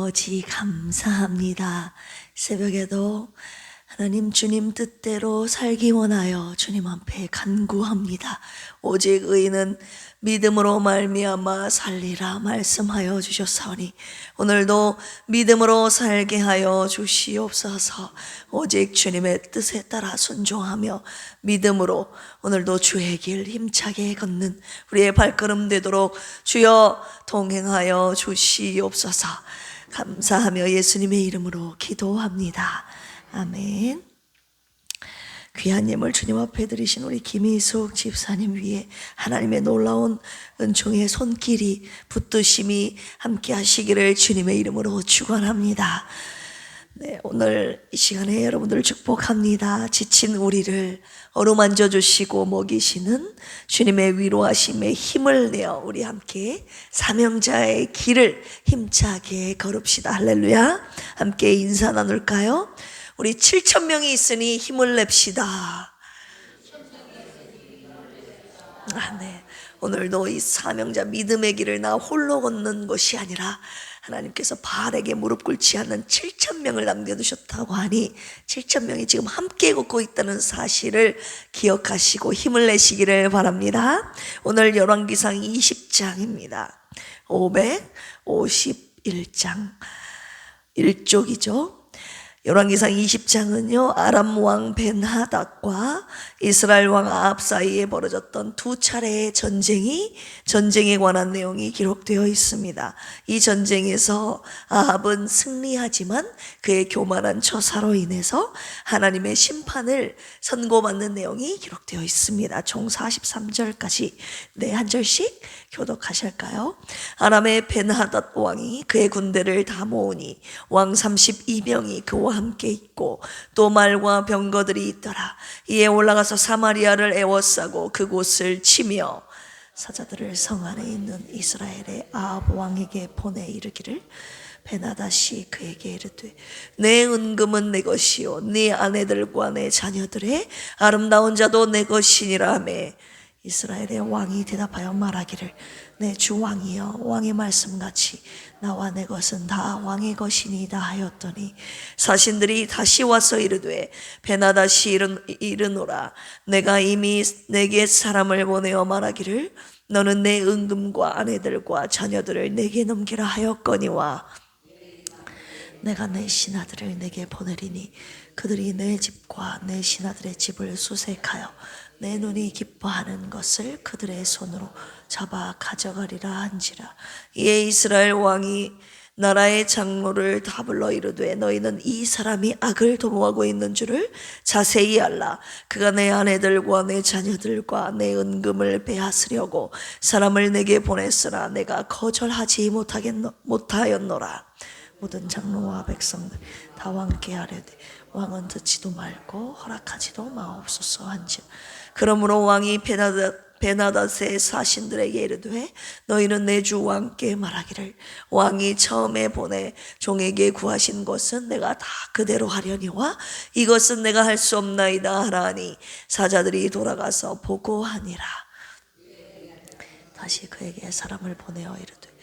아버지 감사합니다. 새벽에도 하나님 주님 뜻대로 살기 원하여 주님 앞에 간구합니다. 오직 의인은 믿음으로 말미암아 살리라 말씀하여 주셨사오니 오늘도 믿음으로 살게 하여 주시옵소서. 오직 주님의 뜻에 따라 순종하며 믿음으로 오늘도 주의 길 힘차게 걷는 우리의 발걸음 되도록 주여 동행하여 주시옵소서. 감사하며 예수님의 이름으로 기도합니다. 아멘. 귀한 예물 주님 앞에 드리신 우리 김희숙 집사님 위에 하나님의 놀라운 은총의 손길이 붙드심이 함께 하시기를 주님의 이름으로 축원합니다. 네, 오늘 이 시간에 여러분들을 축복합니다. 지친 우리를 어루만져 주시고 먹이시는 주님의 위로하심에 힘을 내어 우리 함께 사명자의 길을 힘차게 걸읍시다. 할렐루야. 함께 인사 나눌까요? 우리 7,000명이 있으니 힘을 냅시다. 네. 오늘도 이 사명자 믿음의 길을 나 홀로 걷는 것이 아니라 하나님께서 바알에게 무릎 꿇지 않는 7,000명을 남겨두셨다고 하니 7,000명이 지금 함께 걷고 있다는 사실을 기억하시고 힘을 내시기를 바랍니다. 오늘 열왕기상 20장입니다. 551장 1쪽이죠. 열왕기상 20장은요 아람 왕 벤하닷과 이스라엘 왕 아합 사이에 벌어졌던 두 차례의 전쟁에 관한 내용이 기록되어 있습니다. 이 전쟁에서 아합은 승리하지만 그의 교만한 처사로 인해서 하나님의 심판을 선고받는 내용이 기록되어 있습니다. 총 43절까지 한 절씩 교독하실까요? 아람의 벤하닷 왕이 그의 군대를 다 모으니 왕 32명이 그와 함께 있고 또 말과 병거들이 있더라. 이에 올라가서 사마리아를 에워싸고 그곳을 치며 사자들을 성 안에 있는 이스라엘의 아합 왕에게 보내 이르기를 벤하닷이 그에게 이르되 내 은금은 내 것이요 네 아내들과 내 자녀들의 아름다운 자도 내 것이니라 하매 이스라엘의 왕이 대답하여 말하기를 내 주 왕이여 왕의 말씀같이 나와 내 것은 다 왕의 것이니이다 하였더니 사신들이 다시 와서 이르되 벤하닷이 이르노라 내가 이미 내게 사람을 보내어 말하기를 너는 내 은금과 아내들과 자녀들을 내게 넘기라 하였거니와 내가 내 신하들을 내게 보내리니 그들이 내 집과 내 신하들의 집을 수색하여 내 눈이 기뻐하는 것을 그들의 손으로 잡아 가져가리라 한지라. 이에 이스라엘 왕이 나라의 장로를 다 불러 이르되 너희는 이 사람이 악을 도모하고 있는 줄을 자세히 알라. 그가 내 아내들과 내 자녀들과 내 은금을 빼앗으려고 사람을 내게 보냈으나 내가 거절하지 못하였노라. 모든 장로와 백성들 다 왕께 아뢰되 왕은 듣지도 말고 허락하지도 마옵소서 한지라. 그러므로 왕이 벤하닷의 사신들에게 이르되 너희는 내 주 왕께 말하기를 왕이 처음에 보내 종에게 구하신 것은 내가 다 그대로 하려니와 이것은 내가 할 수 없나이다 하라니 사자들이 돌아가서 보고하니라. 다시 그에게 사람을 보내어 이르되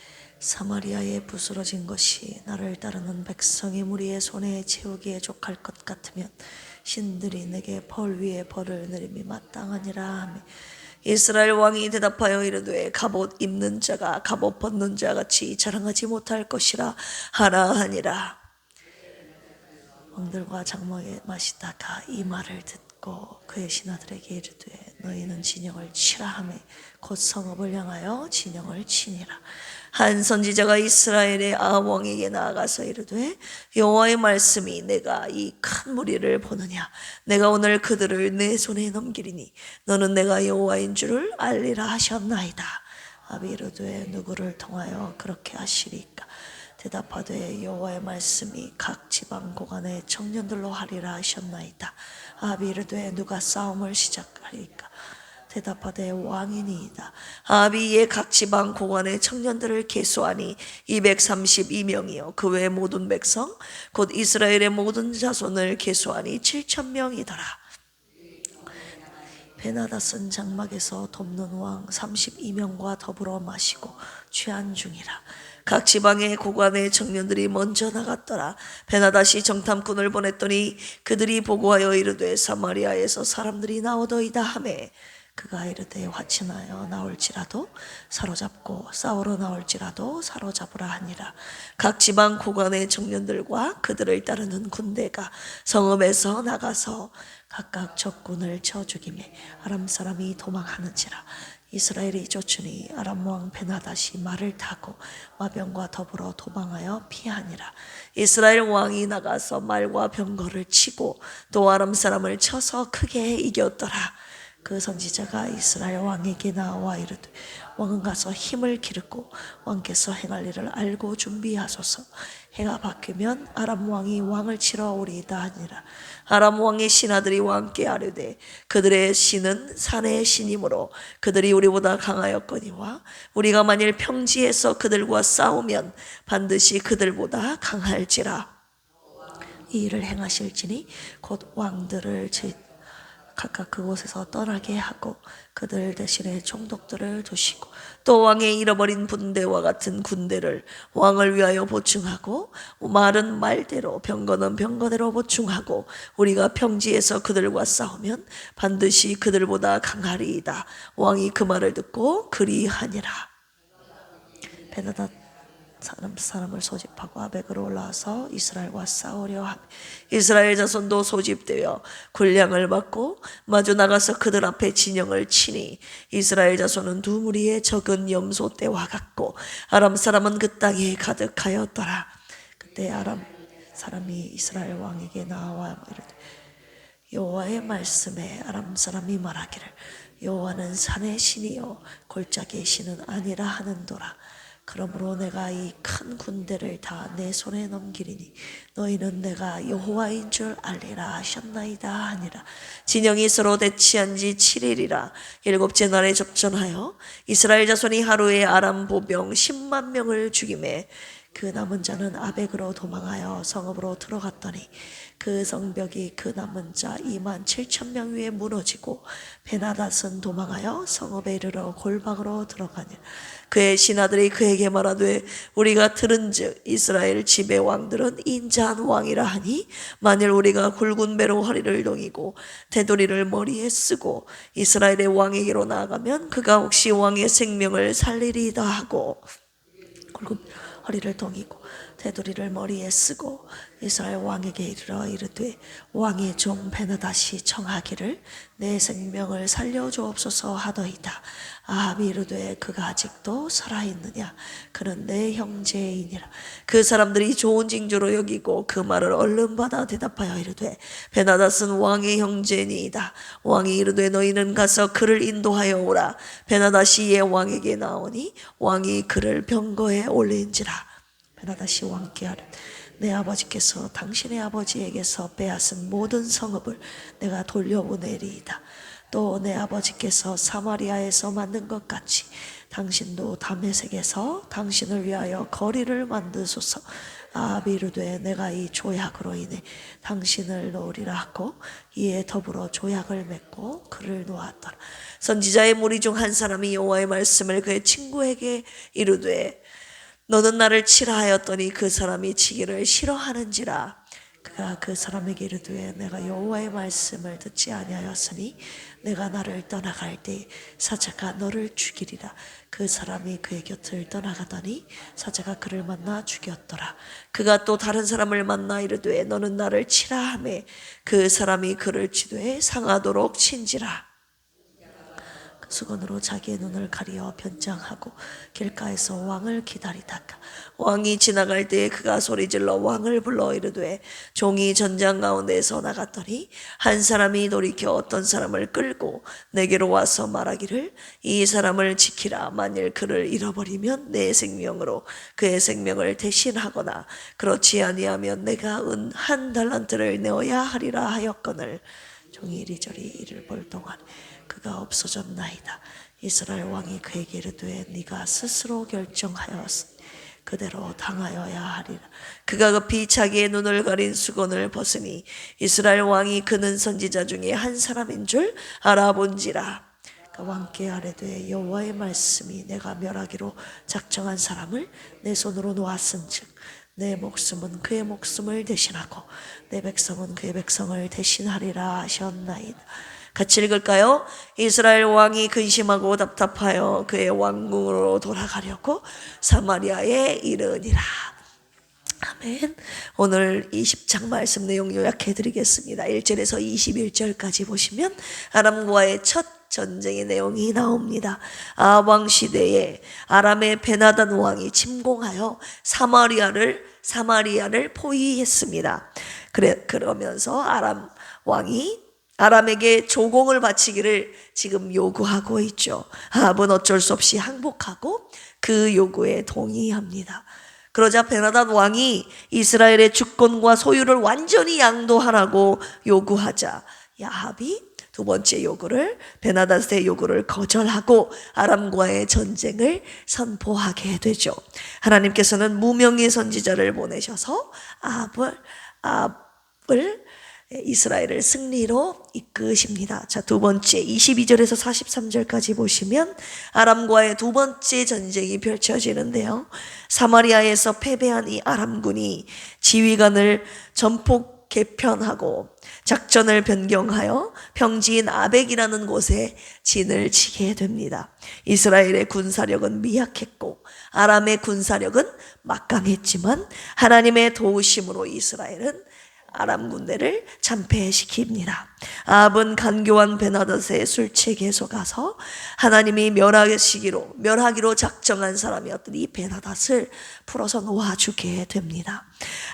사마리아에 부스러진 것이 나를 따르는 백성의 무리의 손에 채우기에 족할 것 같으면 신들이 내게 벌 위에 벌을 내림이 마땅하니라 하며 이스라엘 왕이 대답하여 이르되 갑옷 입는 자가 갑옷 벗는 자 같이 자랑하지 못할 것이라 하라 하니라. 왕들과 장막에 마시다가 이 말을 듣고 그의 신하들에게 이르되 너희는 진영을 치라 하매 곧 성읍을 향하여 진영을 치니라. 한 선지자가 이스라엘의 아합 왕에게 나아가서 이르되 여호와의 말씀이 내가 이 큰 무리를 보느냐 내가 오늘 그들을 내 손에 넘기리니 너는 내가 여호와인 줄을 알리라 하셨나이다. 아합이 이르되 누구를 통하여 그렇게 하시리까? 대답하되 여호와의 말씀이 각 지방 고관의 청년들로 하리라 하셨나이다. 아합이 이르되 누가 싸움을 시작하리까? 대답하되 왕이니이다. 아합이 이에 각 지방 고관의 청년들을 계수하니 232명이요 그 외 모든 백성 곧 이스라엘의 모든 자손을 계수하니 7,000명이더라. 벤하닷은 장막에서 돕는 왕 32명과 더불어 마시고 취한 중이라. 각 지방의 고관의 청년들이 먼저 나갔더라. 베나다시 정탐꾼을 보냈더니 그들이 보고하여 이르되 사마리아에서 사람들이 나오더이다 하매 그가 이르되 화친하여 나올지라도 사로잡고 싸우러 나올지라도 사로잡으라 하니라. 각 지방 고관의 청년들과 그들을 따르는 군대가 성읍에서 나가서 각각 적군을 쳐 죽이매 아람 사람이 도망하는지라. 이스라엘이 쫓으니 아람 왕 베나다시 말을 타고 마병과 더불어 도망하여 피하니라. 이스라엘 왕이 나가서 말과 병거를 치고 또 아람 사람을 쳐서 크게 이겼더라. 그 선지자가 이스라엘 왕에게 나와 이르되 왕은 가서 힘을 기르고 왕께서 행할 일을 알고 준비하소서. 해가 바뀌면 아람 왕이 왕을 치러 오리이다 하니라. 아람 왕의 신하들이 왕께 아뢰되 그들의 신은 산의 신이므로 그들이 우리보다 강하였거니와 우리가 만일 평지에서 그들과 싸우면 반드시 그들보다 강할지라. 이 일을 행하실지니 곧 왕들을 각각 그곳에서 떠나게 하고 그들 대신에 총독들을 두시고 또 왕의 잃어버린 군대와 같은 군대를 왕을 위하여 보충하고 말은 말대로 병거는 병거대로 보충하고 우리가 평지에서 그들과 싸우면 반드시 그들보다 강하리이다. 왕이 그 말을 듣고 그리하니라. 베나닷 사람을 소집하고 아벡으로 올라와서 이스라엘과 싸우려 하며 이스라엘 자손도 소집되어 군량을 받고 마주 나가서 그들 앞에 진영을 치니 이스라엘 자손은 두 무리의 적은 염소 떼와 같고 아람 사람은 그 땅에 가득하였더라. 그때 아람 사람이 이스라엘 왕에게 나와 이르되 여호와의 말씀에 아람 사람이 말하기를 여호와는 산의 신이요 골짜기의 신은 아니라 하는도라. 그러므로 내가 이 큰 군대를 다 내 손에 넘기리니 너희는 내가 여호와인 줄 알리라 하셨나이다 하니라. 진영이 서로 대치한 지 7일이라. 일곱째 날에 접전하여 이스라엘 자손이 하루에 아람 보병 10만 명을 죽이매 그 남은 자는 아벡으로 도망하여 성읍으로 들어갔더니 그 성벽이 그 남은 자 2만 7천 명 위에 무너지고 베나닷은 도망하여 성읍에 이르러 골방으로 들어가니 그의 신하들이 그에게 말하되 우리가 들은즉 이스라엘 지배 왕들은 인자한 왕이라 하니 만일 우리가 굵은 배로 허리를 동이고 테두리를 머리에 쓰고 이스라엘의 왕에게로 나아가면 그가 혹시 왕의 생명을 살리리이다 하고 굵은 허리를 동이고 테두리를 머리에 쓰고 이스라엘 왕에게 이르러 이르되 왕의 종 베나닷이 청하기를 내 생명을 살려주옵소서 하더이다. 아합이 이르되 그가 아직도 살아있느냐 그는 내 형제이니라. 그 사람들이 좋은 징조로 여기고 그 말을 얼른 받아 대답하여 이르되 베나닷은 왕의 형제니이다. 왕이 이르되 너희는 가서 그를 인도하여 오라. 베나닷이 이에 왕에게 나오니 왕이 그를 병거에 올린지라. 베나닷이 왕께 하되 내 아버지께서 당신의 아버지에게서 빼앗은 모든 성읍을 내가 돌려보내리이다. 또 내 아버지께서 사마리아에서 만든 것 같이 당신도 다메섹에서 당신을 위하여 거리를 만드소서. 아합이 이르되 내가 이 조약으로 인해 당신을 놓으리라 하고 이에 더불어 조약을 맺고 그를 놓았더라. 선지자의 무리 중 한 사람이 여호와의 말씀을 그의 친구에게 이르되 너는 나를 치라 하였더니 그 사람이 치기를 싫어하는지라. 그가 그 사람에게 이르되 내가 여호와의 말씀을 듣지 아니하였으니 내가 나를 떠나갈 때 사자가 너를 죽이리라. 그 사람이 그의 곁을 떠나가더니 사자가 그를 만나 죽였더라. 그가 또 다른 사람을 만나 이르되 너는 나를 치라 하매 그 사람이 그를 치되 상하도록 친지라. 수건으로 자기의 눈을 가리어 변장하고 길가에서 왕을 기다리다가 왕이 지나갈 때에 그가 소리질러 왕을 불러 이르되 종이 전장 가운데에서 나갔더니 한 사람이 돌이켜 어떤 사람을 끌고 내게로 와서 말하기를 이 사람을 지키라. 만일 그를 잃어버리면 내 생명으로 그의 생명을 대신하거나 그렇지 아니하면 내가 은 1달란트를 내어야 하리라 하였거늘 종이 이리저리 이를 볼 동안 그가 없어졌나이다. 이스라엘 왕이 그에게 이르되 네가 스스로 결정하였으니 그대로 당하여야 하리라. 그가 급히 자기의 눈을 가린 수건을 벗으니 이스라엘 왕이 그는 선지자 중에 한 사람인 줄 알아본지라. 왕께 아뢰되 여호와의 말씀이 내가 멸하기로 작정한 사람을 내 손으로 놓았은즉 내 목숨은 그의 목숨을 대신하고 내 백성은 그의 백성을 대신하리라 하셨나이다. 같이 읽을까요? 이스라엘 왕이 근심하고 답답하여 그의 왕궁으로 돌아가려고 사마리아에 이르니라. 아멘. 오늘 이 10장 말씀 내용 요약해 드리겠습니다. 1절에서 21절까지 보시면 아람과의 첫 전쟁의 내용이 나옵니다. 아합 왕 시대에 아람의 베나단 왕이 침공하여 사마리아를 포위했습니다. 그러면서 아람 왕이 아람에게 조공을 바치기를 지금 요구하고 있죠. 아합은 어쩔 수 없이 항복하고 그 요구에 동의합니다. 그러자 베나단 왕이 이스라엘의 주권과 소유를 완전히 양도하라고 요구하자 아합이 두 번째 요구를, 베나닷의 요구를 거절하고 아람과의 전쟁을 선포하게 되죠. 하나님께서는 무명의 선지자를 보내셔서 아합을 이스라엘을 승리로 이끄십니다. 자, 두 번째 22절에서 43절까지 보시면 아람과의 두 번째 전쟁이 펼쳐지는데요. 사마리아에서 패배한 이 아람군이 지휘관을 전폭 개편하고 작전을 변경하여 평지인 아벡이라는 곳에 진을 치게 됩니다. 이스라엘의 군사력은 미약했고 아람의 군사력은 막강했지만 하나님의 도우심으로 이스라엘은 아람 군대를 참패시킵니다. 아합은 간교한 베나닷의 술책에서 가서 하나님이 멸하기로 작정한 사람이었던 이 베나닷을 풀어서 놓아주게 됩니다.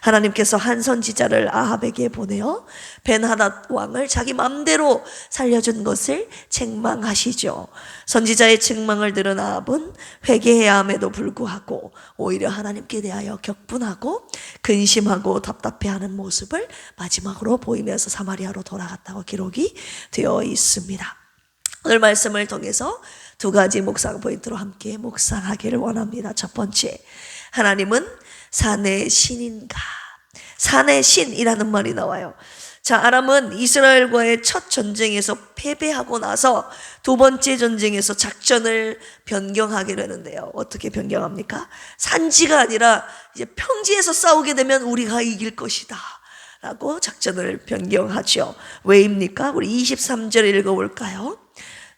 하나님께서 한 선지자를 아합에게 보내어 베나닷 왕을 자기 맘대로 살려준 것을 책망하시죠. 선지자의 책망을 들은 아합은 회개해야 함에도 불구하고 오히려 하나님께 대하여 격분하고 근심하고 답답해하는 모습을 마지막으로 보이면서 사마리아로 돌아갔다고 기록이 되어 있습니다. 오늘 말씀을 통해서 두 가지 묵상 포인트로 함께 묵상하기를 원합니다. 첫 번째, 하나님은 산의 신인가? 산의 신이라는 말이 나와요. 자, 아람은 이스라엘과의 첫 전쟁에서 패배하고 나서 두 번째 전쟁에서 작전을 변경하게 되는데요. 어떻게 변경합니까? 산지가 아니라 이제 평지에서 싸우게 되면 우리가 이길 것이다 라고 작전을 변경하죠. 왜입니까? 우리 23절 읽어볼까요?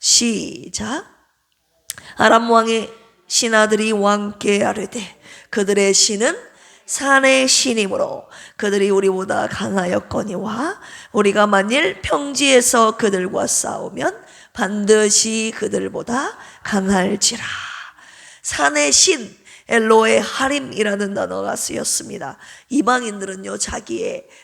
시작. 아람 왕의 신하들이 왕께 아뢰되 그들의 신은 산의 신이므로 그들이 우리보다 강하였거니와 우리가 만일 평지에서 그들과 싸우면 반드시 그들보다 강할지라. 산의 신, 엘로에 하림이라는 단어가 쓰였습니다. 이방인들은요,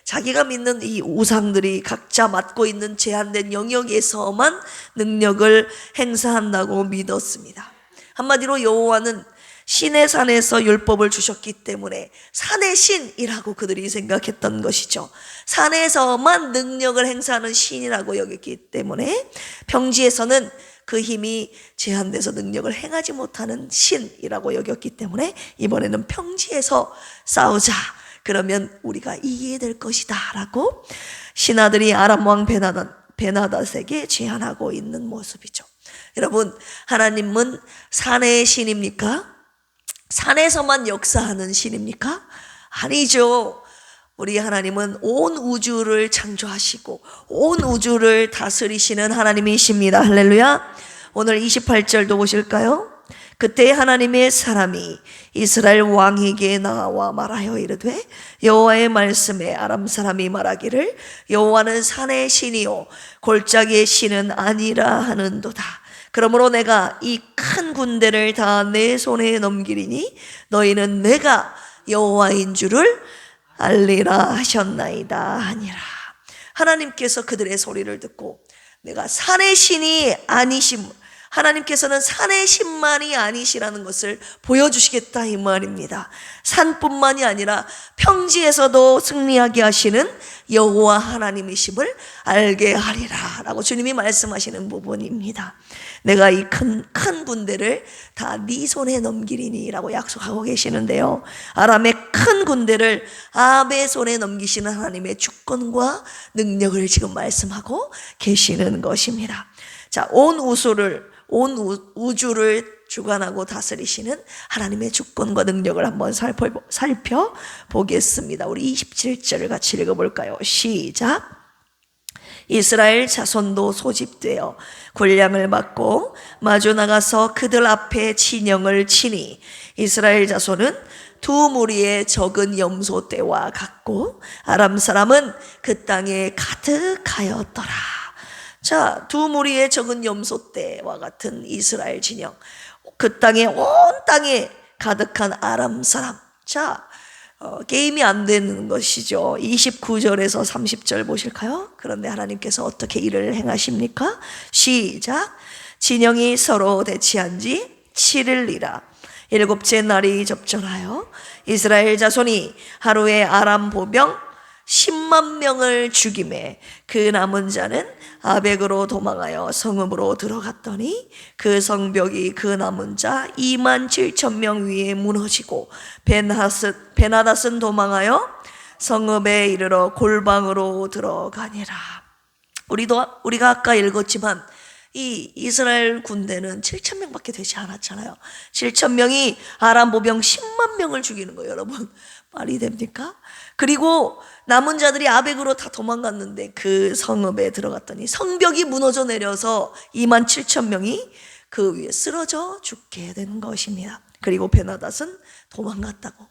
자기가 믿는 이 우상들이 각자 맡고 있는 제한된 영역에서만 능력을 행사한다고 믿었습니다. 한마디로 여호와는 신의 산에서 율법을 주셨기 때문에 산의 신이라고 그들이 생각했던 것이죠. 산에서만 능력을 행사하는 신이라고 여겼기 때문에 평지에서는 그 힘이 제한돼서 능력을 행하지 못하는 신이라고 여겼기 때문에 이번에는 평지에서 싸우자. 그러면 우리가 이기게 될 것이다 라고 신하들이 아람 왕 베나닷에게 제안하고 있는 모습이죠. 여러분, 하나님은 산의 신입니까? 산에서만 역사하는 신입니까? 아니죠. 우리 하나님은 온 우주를 창조하시고 온 우주를 다스리시는 하나님이십니다. 할렐루야. 오늘 28절도 보실까요? 그때 하나님의 사람이 이스라엘 왕에게 나와 말하여 이르되 여호와의 말씀에 아람 사람이 말하기를 여호와는 산의 신이요 골짜기의 신은 아니라 하는도다. 그러므로 내가 이 큰 군대를 다 내 손에 넘기리니 너희는 내가 여호와인 줄을 알리라 하셨나이다 하니라. 하나님께서 그들의 소리를 듣고 내가 산의 신이 아니심, 하나님께서는 산의 신만이 아니시라는 것을 보여주시겠다 이 말입니다. 산뿐만이 아니라 평지에서도 승리하게 하시는 여호와 하나님이심을 알게 하리라 라고 주님이 말씀하시는 부분입니다. 내가 이 큰 군대를 다 네 손에 넘기리니 라고 약속하고 계시는데요. 아람의 큰 군대를 아합의 손에 넘기시는 하나님의 주권과 능력을 지금 말씀하고 계시는 것입니다. 자, 온 우주를 주관하고 다스리시는 하나님의 주권과 능력을 한번 살펴보겠습니다. 우리 27절을 같이 읽어볼까요? 시작. 이스라엘 자손도 소집되어 군량을 받고 마주 나가서 그들 앞에 진영을 치니 이스라엘 자손은 두 무리의 적은 염소 떼와 같고 아람 사람은 그 땅에 가득하였더라. 자, 두 무리의 적은 염소 떼와 같은 이스라엘 진영, 그 땅에 온 땅에 가득한 아람 사람. 자, 게임이 안 되는 것이죠. 29절에서 30절 보실까요? 그런데 하나님께서 어떻게 일을 행하십니까? 시작. 진영이 서로 대치한 지 7일이라. 일곱째 날이 접전하여 이스라엘 자손이 하루에 아람 보병 10만 명을 죽임에 그 남은 자는 아벡으로 도망하여 성읍으로 들어갔더니 그 성벽이 그 남은 자 2만 7천 명 위에 무너지고 베나닷은 도망하여 성읍에 이르러 골방으로 들어가니라. 우리가 아까 읽었지만 이 이스라엘 군대는 7천 명밖에 되지 않았잖아요. 7천 명이 아람 보병 10만 명을 죽이는 거예요, 여러분. 말이 됩니까? 그리고 남은 자들이 아벡으로 다 도망갔는데 그 성읍에 들어갔더니 성벽이 무너져 내려서 2만 7천 명이 그 위에 쓰러져 죽게 된 것입니다. 그리고 베나닷은 도망갔다고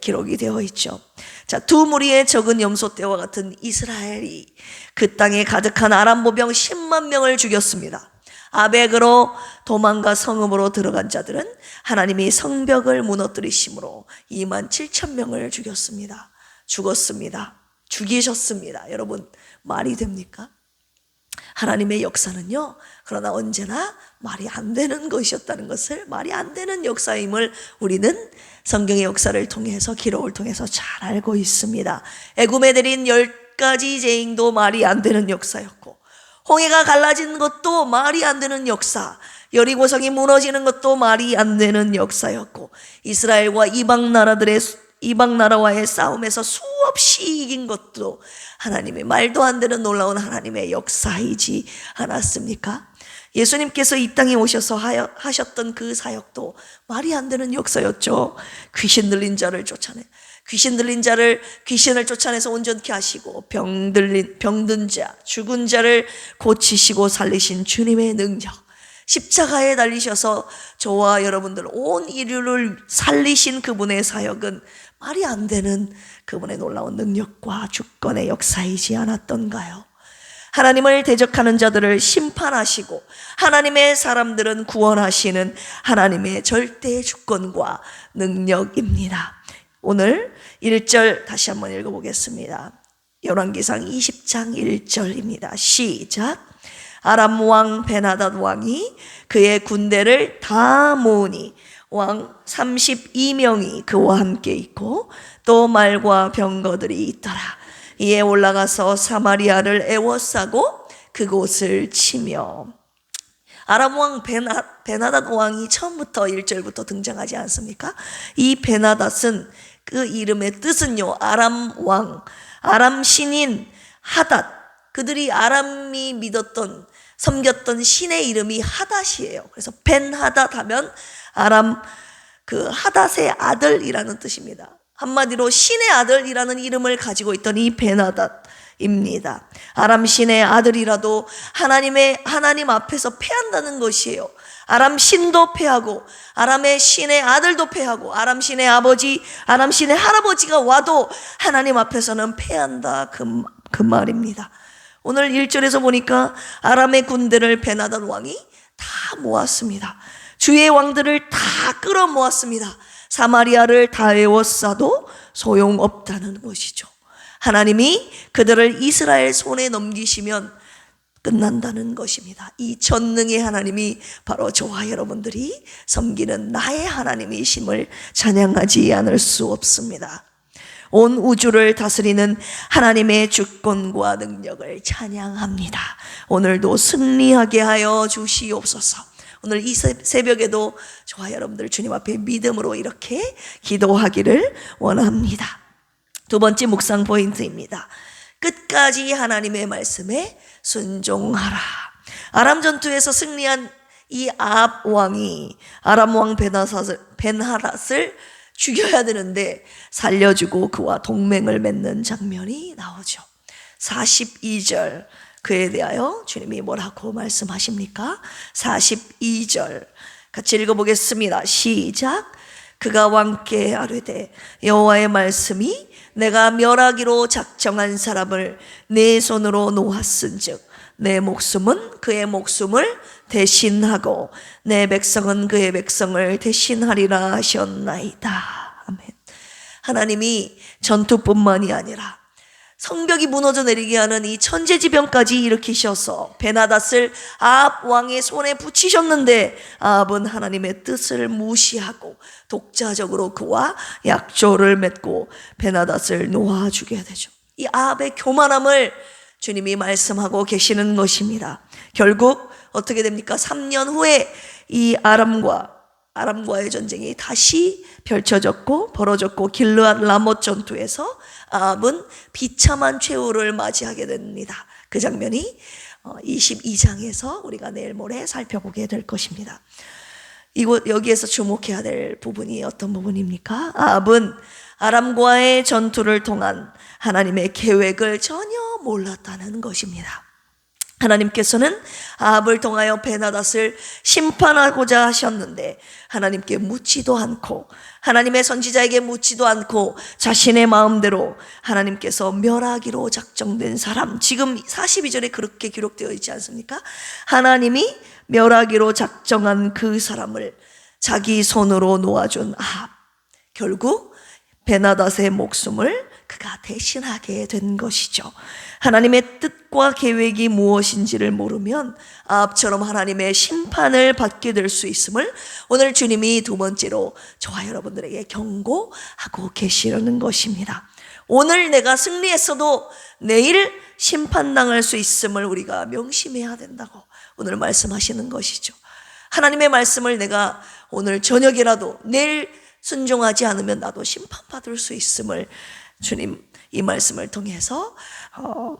기록이 되어 있죠. 자, 두 무리의 적은 염소 떼와 같은 이스라엘이 그 땅에 가득한 아람 보병 10만 명을 죽였습니다. 아벡으로 도망가 성읍으로 들어간 자들은 하나님이 성벽을 무너뜨리심으로 2만 7천 명을 죽였습니다. 죽이셨습니다. 여러분, 말이 됩니까? 하나님의 역사는요, 그러나 언제나 말이 안 되는 것이었다는 것을, 말이 안 되는 역사임을 우리는 성경의 역사를 통해서, 기록을 통해서 잘 알고 있습니다. 애굽에 내린 10가지 재앙도 말이 안 되는 역사였고, 홍해가 갈라진 것도 말이 안 되는 역사, 여리고성이 무너지는 것도 말이 안 되는 역사였고, 이스라엘과 이방 나라와의 싸움에서 수없이 이긴 것도 하나님의 말도 안 되는 놀라운 하나님의 역사이지 않았습니까? 예수님께서 이 땅에 오셔서 하셨던 그 사역도 말이 안 되는 역사였죠. 귀신 들린 자를 쫓아내, 귀신을 쫓아내서 온전케 하시고 병든 자, 죽은 자를 고치시고 살리신 주님의 능력, 십자가에 달리셔서 저와 여러분들 온 인류를 살리신 그분의 사역은 말이 안 되는 그분의 놀라운 능력과 주권의 역사이지 않았던가요? 하나님을 대적하는 자들을 심판하시고 하나님의 사람들은 구원하시는 하나님의 절대 주권과 능력입니다. 오늘 1절 다시 한번 읽어보겠습니다. 열왕기상 20장 1절입니다. 시작. 아람 왕 베나닷 왕이 그의 군대를 다 모으니 왕 32명이 그와 함께 있고 또 말과 병거들이 있더라. 이에 올라가서 사마리아를 에워싸고 그곳을 치며. 아람 왕 베나닷 왕이 처음부터 1절부터 등장하지 않습니까? 이 베나닷은 그 이름의 뜻은요, 아람 왕, 아람 신인 하닷, 그들이 아람이 섬겼던 신의 이름이 하닷이에요. 그래서 벤하닷 하면 아람 그 하닷의 아들이라는 뜻입니다. 한마디로 신의 아들이라는 이름을 가지고 있던 이 베나닷입니다. 아람 신의 아들이라도 하나님 앞에서 패한다는 것이에요. 아람 신도 패하고 아람의 신의 아들도 패하고 아람 신의 아버지, 아람 신의 할아버지가 와도 하나님 앞에서는 패한다, 그 말입니다. 오늘 1절에서 보니까 아람의 군대를 베나닷 왕이 다 모았습니다. 주의 왕들을 다 끌어모았습니다. 사마리아를 다 에워싸도 소용없다는 것이죠. 하나님이 그들을 이스라엘 손에 넘기시면 끝난다는 것입니다. 이 전능의 하나님이 바로 저와 여러분들이 섬기는 나의 하나님이심을 찬양하지 않을 수 없습니다. 온 우주를 다스리는 하나님의 주권과 능력을 찬양합니다. 오늘도 승리하게 하여 주시옵소서. 오늘 이 새벽에도 저와 여러분들 주님 앞에 믿음으로 이렇게 기도하기를 원합니다. 두 번째 묵상 포인트입니다. 끝까지 하나님의 말씀에 순종하라. 아람 전투에서 승리한 이 아합 왕이 아람 왕 벤하닷을 죽여야 되는데 살려주고 그와 동맹을 맺는 장면이 나오죠. 42절 그에 대하여 주님이 뭐라고 말씀하십니까? 42절 같이 읽어보겠습니다. 시작. 그가 왕께 아뢰되 여호와의 말씀이 내가 멸하기로 작정한 사람을 내 손으로 놓았은즉 내 목숨은 그의 목숨을 대신하고 내 백성은 그의 백성을 대신하리라 하셨나이다. 아멘. 하나님이 전투뿐만이 아니라 성벽이 무너져 내리게 하는 이 천재지변까지 일으키셔서 벤하닷을 아합 왕의 손에 붙이셨는데 아합은 하나님의 뜻을 무시하고 독자적으로 그와 약조를 맺고 벤하닷을 놓아주게 되죠. 이 아합의 교만함을 주님이 말씀하고 계시는 것입니다. 결국 어떻게 됩니까? 3년 후에 이 아람과의 전쟁이 다시 펼쳐졌고 벌어졌고 길르앗 라못 전투에서 아합은 비참한 최후를 맞이하게 됩니다. 그 장면이 22장에서 우리가 내일 모레 살펴보게 될 것입니다. 여기에서 주목해야 될 부분이 어떤 부분입니까? 아합은 아람과의 전투를 통한 하나님의 계획을 전혀 몰랐다는 것입니다. 하나님께서는 아합을 통하여 벤하닷을 심판하고자 하셨는데 하나님께 묻지도 않고 하나님의 선지자에게 묻지도 않고 자신의 마음대로 하나님께서 멸하기로 작정된 사람, 지금 42절에 그렇게 기록되어 있지 않습니까? 하나님이 멸하기로 작정한 그 사람을 자기 손으로 놓아준 아합, 결국 벤하닷의 목숨을 그가 대신하게 된 것이죠. 하나님의 뜻과 계획이 무엇인지를 모르면 아합처럼 하나님의 심판을 받게 될 수 있음을 오늘 주님이 두 번째로 저와 여러분들에게 경고하고 계시려는 것입니다. 오늘 내가 승리했어도 내일 심판당할 수 있음을 우리가 명심해야 된다고 오늘 말씀하시는 것이죠. 하나님의 말씀을 내가 오늘 저녁이라도 내일 순종하지 않으면 나도 심판받을 수 있음을 주님 이 말씀을 통해서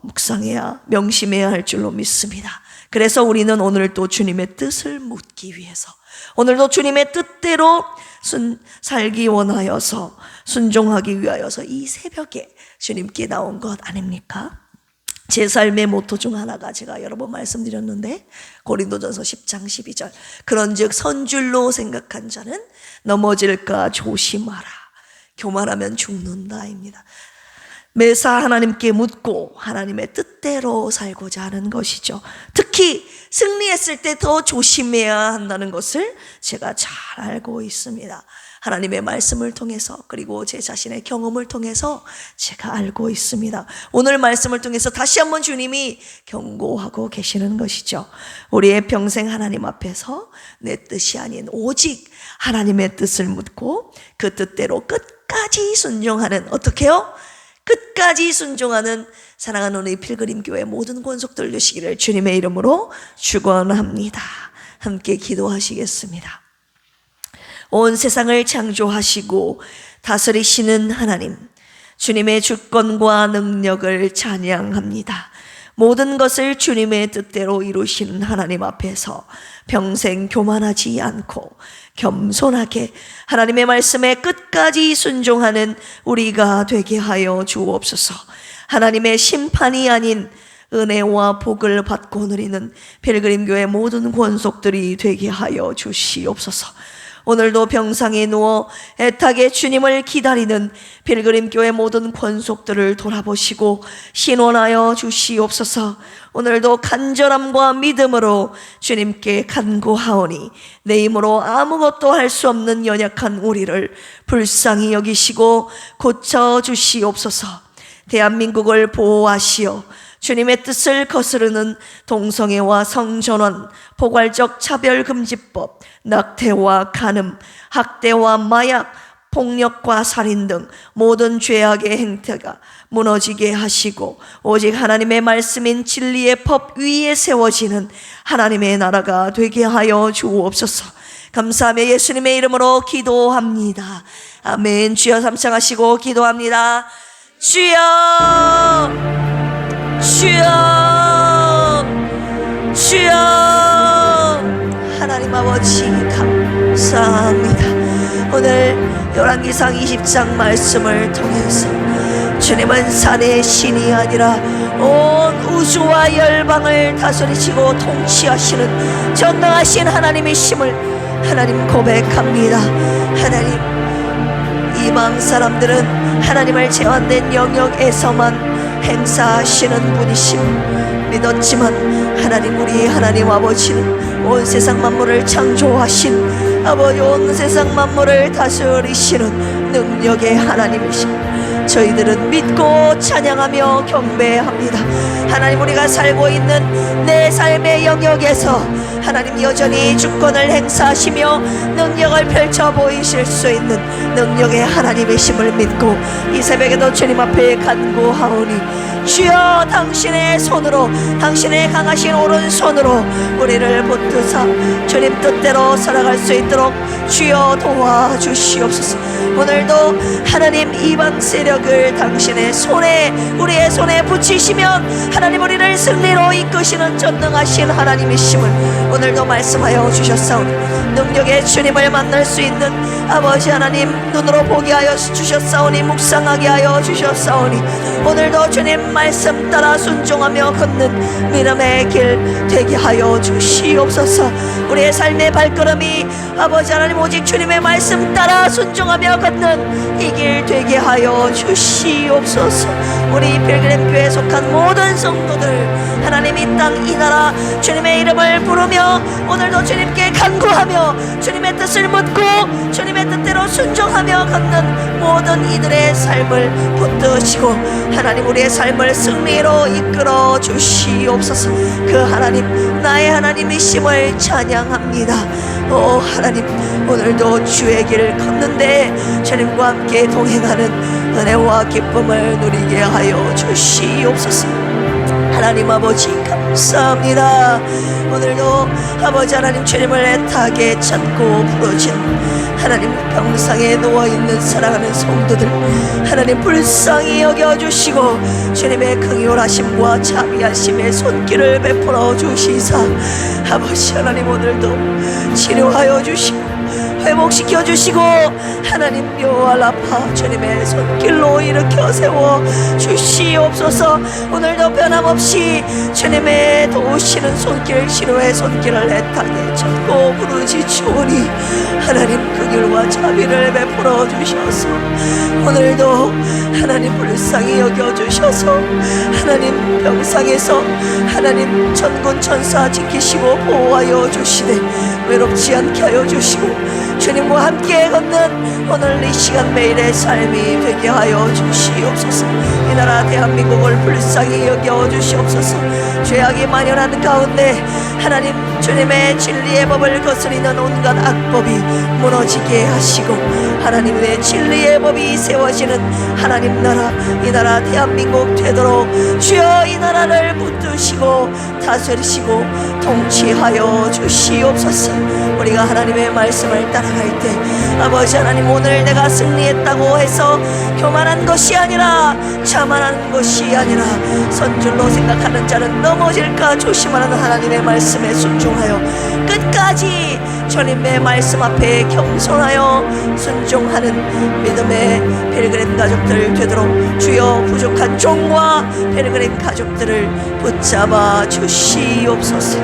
묵상해야 명심해야 할 줄로 믿습니다. 그래서 우리는 오늘 또 주님의 뜻을 묻기 위해서 오늘도 주님의 뜻대로 살기 원하여서 순종하기 위하여서 이 새벽에 주님께 나온 것 아닙니까? 제 삶의 모토 중 하나가 제가 여러 번 말씀드렸는데 고린도전서 10장 12절 그런즉 선줄로 생각한 자는 넘어질까 조심하라. 교만하면 죽는다입니다. 매사 하나님께 묻고 하나님의 뜻대로 살고자 하는 것이죠. 특히 승리했을 때 더 조심해야 한다는 것을 제가 잘 알고 있습니다. 하나님의 말씀을 통해서 그리고 제 자신의 경험을 통해서 제가 알고 있습니다. 오늘 말씀을 통해서 다시 한번 주님이 경고하고 계시는 것이죠. 우리의 평생 하나님 앞에서 내 뜻이 아닌 오직 하나님의 뜻을 묻고 그 뜻대로 끝까지 순종하는, 어떻게요? 끝까지 순종하는 사랑하는 우리 필그림교회 모든 권속들 되시기를 주님의 이름으로 축원합니다. 함께 기도하시겠습니다. 온 세상을 창조하시고 다스리시는 하나님, 주님의 주권과 능력을 찬양합니다. 모든 것을 주님의 뜻대로 이루시는 하나님 앞에서 평생 교만하지 않고 겸손하게 하나님의 말씀에 끝까지 순종하는 우리가 되게 하여 주옵소서. 하나님의 심판이 아닌 은혜와 복을 받고 누리는 필그림교회 모든 권속들이 되게 하여 주시옵소서. 오늘도 병상에 누워 애타게 주님을 기다리는 필그림교회 모든 권속들을 돌아보시고 신원하여 주시옵소서. 오늘도 간절함과 믿음으로 주님께 간구하오니 내 힘으로 아무것도 할 수 없는 연약한 우리를 불쌍히 여기시고 고쳐주시옵소서. 대한민국을 보호하시어 주님의 뜻을 거스르는 동성애와 성전환, 포괄적 차별금지법, 낙태와 간음, 학대와 마약, 폭력과 살인 등 모든 죄악의 행태가 무너지게 하시고 오직 하나님의 말씀인 진리의 법 위에 세워지는 하나님의 나라가 되게 하여 주옵소서. 감사하며 예수님의 이름으로 기도합니다. 아멘. 주여 삼창하시고 기도합니다. 주여, 주여, 주여 하나님 아버지 감사합니다. 오늘 열왕기상 20장 말씀을 통해서 주님은 산의 신이 아니라 온 우주와 열방을 다스리시고 통치하시는 전능하신 하나님이심을 하나님 고백합니다. 하나님, 이방 사람들은 하나님을 제한된 영역에서만 행사하시는 분이심을 믿었지만 하나님, 우리 하나님 아버지는 온 세상 만물을 창조하신 아버지, 온 세상 만물을 다스리시는 능력의 하나님이십니다. 저희들은 믿고 찬양하며 경배합니다. 하나님, 우리가 살고 있는 내 삶의 영역에서 하나님 여전히 주권을 행사하시며 능력을 펼쳐 보이실 수 있는 능력의 하나님이심을 믿고 이 새벽에도 주님 앞에 간구하오니 주여, 당신의 손으로, 당신의 강하신 오른손으로 우리를 붙드사 주님 뜻대로 살아갈 수 있도록 주여 도와주시옵소서. 오늘도 하나님, 이방 세력을 당신의 손에, 우리의 손에 붙이시면 하나님 우리를 승리로 이끄시는 전능하신 하나님이심을 오늘도 말씀하여 주셨사오니 능력의 주님을 만날 수 있는 아버지 하나님 눈으로 보게 하여 주셨사오니 묵상하게 하여 주셨사오니 오늘도 주님 말씀 따라 순종하며 걷는 믿음의 길 되게 하여 주시옵소서. 우리의 삶의 발걸음이 아버지 하나님 오직 주님의 말씀 따라 순종하며 걷는 이 길 되게 하여 주시옵소서. 우리 필그림 교회에 속한 모든 성도들 하나님, 이 땅 이 나라 주님의 이름을 부르며 오늘도 주님께 간구하며 주님의 뜻을 묻고 주님의 뜻대로 순종하며 걷는 모든 이들의 삶을 붙드시고 하나님, 우리의 삶을 승리로 이끌어 주시옵소서. 그 하나님, 나의 하나님이심을 찬양합니다. 오 하나님, 오늘도 주의 길을 걷는데 주님과 함께 동행하는 은혜와 기쁨을 누리게 하여 주시옵소서. 하나님 아버지 감사합니다. 오늘도 아버지 하나님, 주님을 애타게 찾고 부르짖는 하나님, 병상에 누워있는 사랑하는 성도들 하나님 불쌍히 여겨주시고 주님의 긍휼하심과 자비하심의 손길을 베풀어 주시사 아버지 하나님, 오늘도 치료하여 주시고 회복시켜 주시고 하나님, 묘알라파 주님의 손길로 일으켜 세워 주시옵소서. 오늘도 변함없이 주님의 도우시는 손길, 치료의 손길을 애타게 찾고 부르짖으오니 하나님 긍휼과 자비를 베풀어 주셔서 오늘도 하나님 불쌍히 여겨 주셔서 하나님 병상에서 하나님 천군 천사 지키시고 보호하여 주시되 외롭지 않게 하여 주시고 주님과 함께 걷는 오늘 이 시간 매일의 삶이 되게 하여 주시옵소서. 이 나라 대한민국을 불쌍히 여겨 주시옵소서. 죄악이 만연한 가운데 하나님, 주님의 진리의 법을 거스리는 온갖 악법이 무너지게 하시고 하나님의 진리의 법이 세워지는 하나님 나라, 이 나라 대한민국 되도록 주여 이 나라를 붙드시고 다스리시고 통치하여 주시옵소서. 우리가 하나님의 말씀을 따라갈 때 아버지 하나님, 오늘 내가 승리했다고 해서 교만한 것이 아니라 자만한 것이 아니라 선줄로 생각하는 자는 넘어질까 조심하는 하나님의 말씀에 순종하여 끝까지 주님의 말씀 앞에 겸손하여 순종하는 믿음의 필그림 가족들 되도록 주여 부족한 종과 필그림 가족들을 붙잡아 주시옵소서.